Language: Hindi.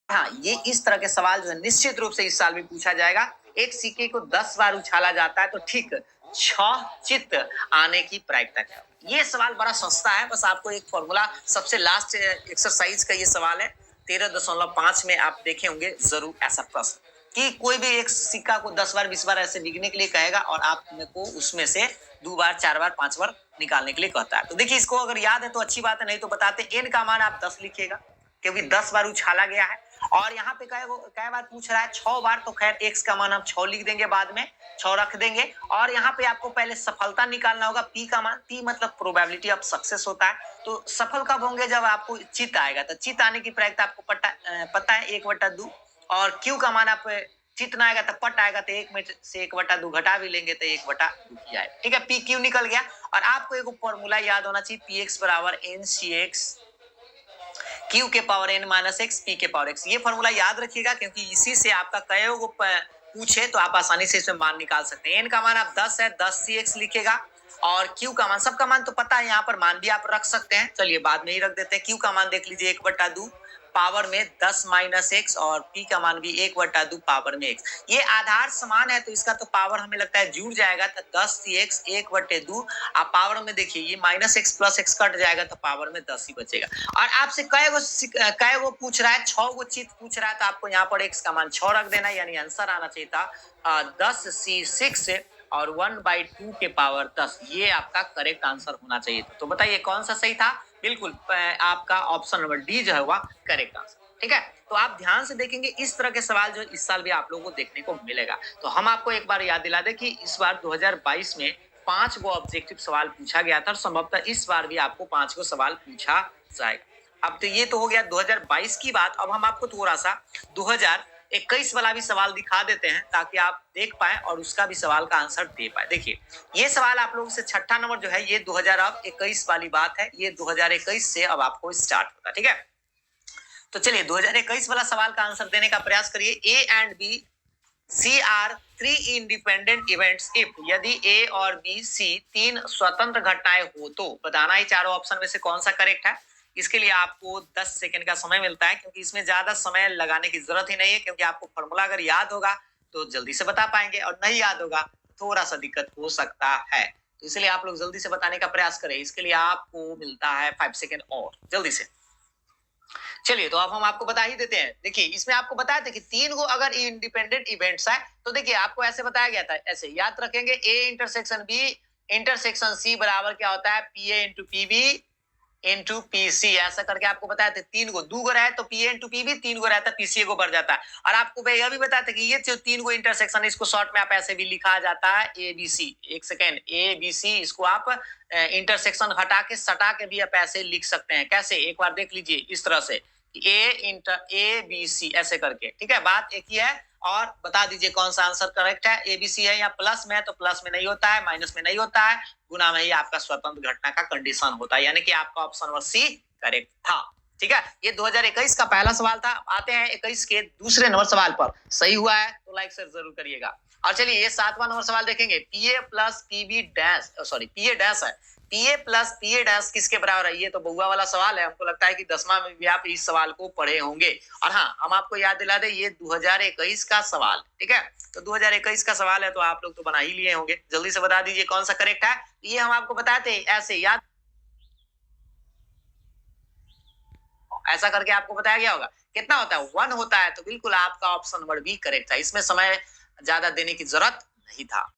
हाँ, ये इस तरह के सवाल जो है निश्चित रूप से इस साल भी पूछा जाएगा। एक सिक्के को 10 बार उछाला जाता है तो ठीक 6 चित्त आने की प्रायिकता क्या होगी? ये सवाल बड़ा सस्ता है, बस आपको एक फॉर्मूला सबसे लास्ट एक्सरसाइज का ये सवाल है। 13.5 में आप देखे होंगे जरूर ऐसा प्रश्न कि कोई भी एक सिक्का को 10 बार 20 बार ऐसे गिनने के लिए कहेगा और आप मेरे को उसमें से 2 बार 4 बार 5 बार निकालने के लिए कहता है। तो देखिए इसको अगर याद है तो अच्छी बात है, नहीं तो बताते एन का मान आप 10 लिखिएगा क्योंकि 10 बार उछाला गया है। और यहाँ पे कै बार पूछ रहा है 6 बार, तो खैर x का मान हम 6 लिख देंगे, बाद में 6 रख देंगे। और यहाँ पे आपको पहले सफलता निकालना होगा, p का मान, p मतलब प्रोबेबिलिटी ऑफ सक्सेस होता है। तो सफल कब होंगे? जब आपको चित आएगा। तो चित आने की प्रायिकता आपको पता है 1/2। और q का मान आप चित ना आएगा तो पट आएगा, तो 1 में से 1/2 घटा भी लेंगे तो 1/2 ही आएगा। ठीक है, p q निकल गया। और आपको एक फॉर्मूला याद होना चाहिए, px बराबर ncx q के power n minus x p के पावर x। ये फॉर्मूला याद रखिएगा क्योंकि इसी से आपका कई पूछे तो आप आसानी से इसमें मान निकाल सकते हैं। n का मान आप 10 है, 10 cx लिखेगा। और q का मान, सबका मान तो पता है, यहाँ पर मान भी आप रख सकते हैं, चलिए बाद में ही रख देते हैं। q का मान देख लीजिए 1/2 पावर में 10 माइनस एक्स, और p का मान भी 1/2 पावर में x। ये आधार समान है तो इसका तो पावर हमें लगता है जुड़ जाएगा, तो 10x 1/2। आप पावर में देखिए ये minus x plus x cut जाएगा तो पावर में 10 ही बचेगा। और आपसे कै गो पूछ रहा है? 6 गो चित पूछ रहा है, तो आपको यहाँ पर x का मान 6 रख देना, यानी आंसर आना चाहिए था 10c6 और 1/2 के पावर 10। ये आपका करेक्ट आंसर होना चाहिए था। तो बताइए कौन सा सही था? बिल्कुल आपका ऑप्शन नंबर डी जो है वह करेक्ट आंसर। ठीक है, तो आप ध्यान से देखेंगे इस तरह के सवाल जो इस साल भी आप लोगों को देखने को मिलेगा। तो हम आपको एक बार याद दिला दें कि इस बार 2022 में 5 गो ऑब्जेक्टिव सवाल पूछा गया था, और संभवतः इस बार भी आपको 5 गो सवाल पूछा जाएगा। अब तो ये तो हो गया 2022 की बात। अब हम आपको थोड़ा सा 2021 वाला भी सवाल दिखा देते हैं ताकि आप देख पाए और उसका भी सवाल का आंसर दे पाए। देखिए ये सवाल आप लोगों से छठा नंबर जो है ये 2021 वाली बात है, ये 2021 से अब आपको स्टार्ट होता है। ठीक है, तो चलिए 2021 वाला सवाल का आंसर देने का प्रयास करिए। A and B C are 3 independent events if, यदि ए और बी सी 3 स्वतंत्र घटनाएं हो तो बताना ही चारों ऑप्शन में से कौन सा करेक्ट है। इसके लिए आपको 10 सेकंड का समय मिलता है, क्योंकि इसमें ज्यादा समय लगाने की जरूरत ही नहीं है, क्योंकि आपको फॉर्मूला अगर याद होगा तो जल्दी से बता पाएंगे, और नहीं याद होगा थोड़ा सा दिक्कत हो सकता है। तो इसलिए आप लोग जल्दी से बताने का प्रयास करें। इसके लिए आपको मिलता है 5 सेकंड और, जल्दी से। चलिए तो अब हम आपको बता ही देते हैं। देखिए इसमें आपको बताया था कि 3 गो अगर इंडिपेंडेंट इवेंट्स है तो देखिए आपको ऐसे बताया गया था, ऐसे याद रखेंगे, A intersection B intersection C बराबर क्या होता है, P A into P B into P C. ऐसा करके आपको बताया था 3 गो, 2 गो रहे तो P A into P B, 3 गो रहता है पीसी को बढ़ जाता है। और आपको यह भी बताया था कि ये जो 3 गो इंटरसेक्शन, इसको शॉर्ट में आप ऐसे भी लिखा जाता है ए बी सी। एक सेकेंड, ए बी सी, इसको आप इंटरसेक्शन हटा के सटा के भी आप ऐसे लिख सकते हैं। कैसे? एक बार देख लीजिए इस तरह से, ए बी सी ऐसे करके। ठीक है, बात एक ही है। और बता दीजिए कौन सा आंसर करेक्ट है। एबीसी है या प्लस में, तो प्लस में नहीं होता है, माइनस में नहीं होता है, गुना में ही आपका स्वतंत्र घटना का कंडीशन होता है, यानी कि आपका ऑप्शन नंबर सी करेक्ट था। ठीक है, ये 2021 का पहला सवाल था। आते हैं 21 के दूसरे नंबर सवाल पर। सही हुआ है तो लाइक शेयर जरूर करिएगा। और चलिए ये 7वां नंबर सवाल देखेंगे। पीए प्लस पीबी डैश, सॉरी पीए डैश है, पीए प्लस पीए डैश किसके बराबर है? ये तो बहुआ वाला सवाल है, हमको लगता है कि 10वां में भी आप इस सवाल को पढ़े होंगे। और हाँ, हम आपको याद दिला दें ये 2021 का सवाल। ठीक है, तो 2021 का सवाल है तो आप लोग तो बना ही लिए होंगे। जल्दी से बता दीजिए कौन सा करेक्ट है। ये हम आपको बताए थे, ऐसे याद, ऐसा करके आपको बताया गया होगा। कितना होता है? 1 होता है। तो बिल्कुल आपका ऑप्शन नंबर बी करेक्ट था, इसमें समय ज्यादा देने की जरूरत नहीं था।